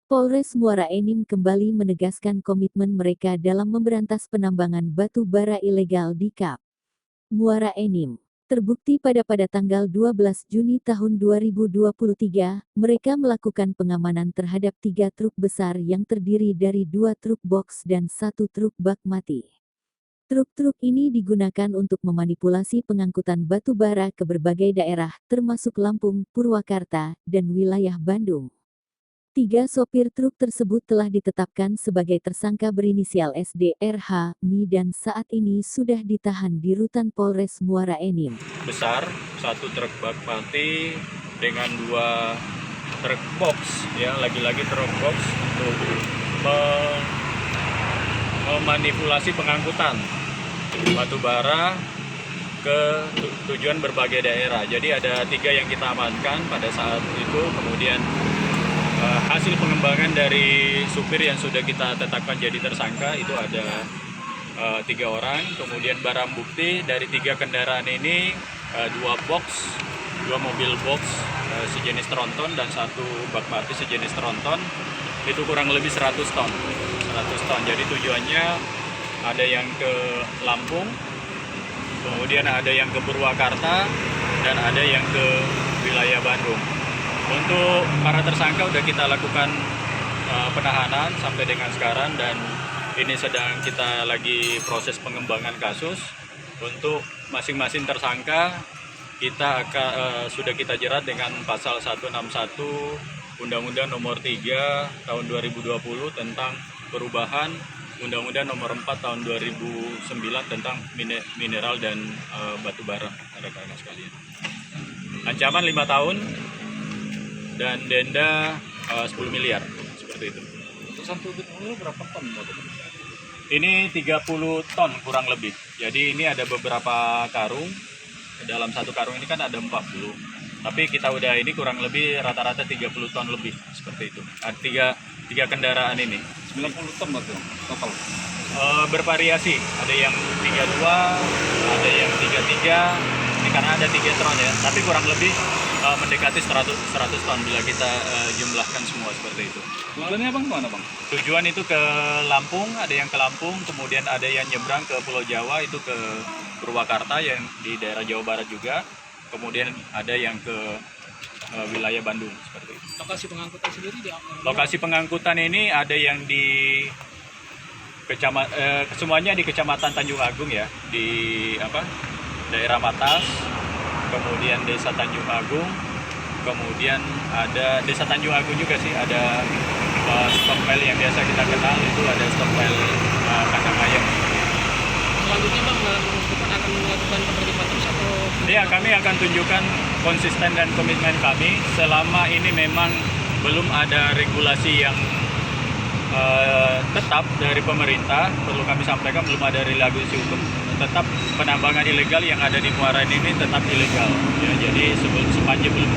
Polres Muara Enim kembali menegaskan komitmen mereka dalam memberantas penambangan batu bara ilegal di Kap. Muara Enim. Terbukti pada tanggal 12 Juni tahun 2023, mereka melakukan pengamanan terhadap 3 truk besar yang terdiri dari 2 truk box dan 1 truk bak mati. Truk-truk ini digunakan untuk memanipulasi pengangkutan batu bara ke berbagai daerah, termasuk Lampung, Purwakarta, dan wilayah Bandung. 3 sopir truk tersebut telah ditetapkan sebagai tersangka berinisial SD, RH, MI dan saat ini sudah ditahan di Rutan Polres Muara Enim. Besar, 1 truk bak mati dengan 2 truk box, ya lagi-lagi truk box untuk memanipulasi pengangkutan batu bara ke tujuan berbagai daerah. Jadi ada 3 yang kita amankan pada saat itu, kemudian hasil pengembangan dari supir yang sudah kita tetapkan jadi tersangka itu ada 3 orang, kemudian barang bukti dari 3 kendaraan ini 2 box, 2 mobil box sejenis tronton dan 1 bak mati sejenis tronton, itu kurang lebih 100 ton. Jadi tujuannya ada yang ke Lampung, kemudian ada yang ke Purwakarta, dan ada yang ke wilayah Bandung. Untuk para tersangka sudah kita lakukan penahanan sampai dengan sekarang dan ini sedang kita lagi proses pengembangan kasus. Untuk masing-masing tersangka kita sudah kita jerat dengan pasal 161 Undang-Undang Nomor 3 Tahun 2020 tentang perubahan Undang-Undang Nomor 4 Tahun 2009 tentang mineral dan batu bara, rekan-rekan sekalian. Ancaman 5 tahun dan denda 10 miliar, seperti itu. Satu ini berapa ton? Ini 30 ton kurang lebih. Jadi ini ada beberapa karung. Dalam satu karung ini kan ada 40. Tapi kita udah ini kurang lebih rata-rata 30 ton lebih, seperti itu. Ada 3 kendaraan ini. 90 ton berarti total. Bervariasi. Ada yang 32, ada yang 33. Ini karena ada 3 tron ya. Tapi kurang lebih mendekati 100 ton bila kita jumlahkan semua seperti itu. Tujuannya bang kemana bang? Tujuan itu ke Lampung, ada yang ke Lampung, kemudian ada yang nyebrang ke Pulau Jawa itu ke Purwakarta yang di daerah Jawa Barat juga, kemudian ada yang ke wilayah Bandung seperti itu. Lokasi pengangkutan sendiri di Lokasi pengangkutan ini ada yang di semuanya di Kecamatan Tanjung Agung ya, di daerah Matas, kemudian Desa Tanjung Agung, kemudian ada Desa Tanjung Agung juga sih, ada stockpile yang biasa kita kenal itu ada stockpile kandang ayam. Selanjutnya bang akan melakukan penertiban terus atau? Ya, kami akan tunjukkan konsisten dan komitmen kami selama ini memang belum ada regulasi yang tetap dari pemerintah. Perlu kami sampaikan belum ada regulasi hukum, tetap penambangan ilegal yang ada di Muara ini tetap ilegal ya, jadi sepanjang belum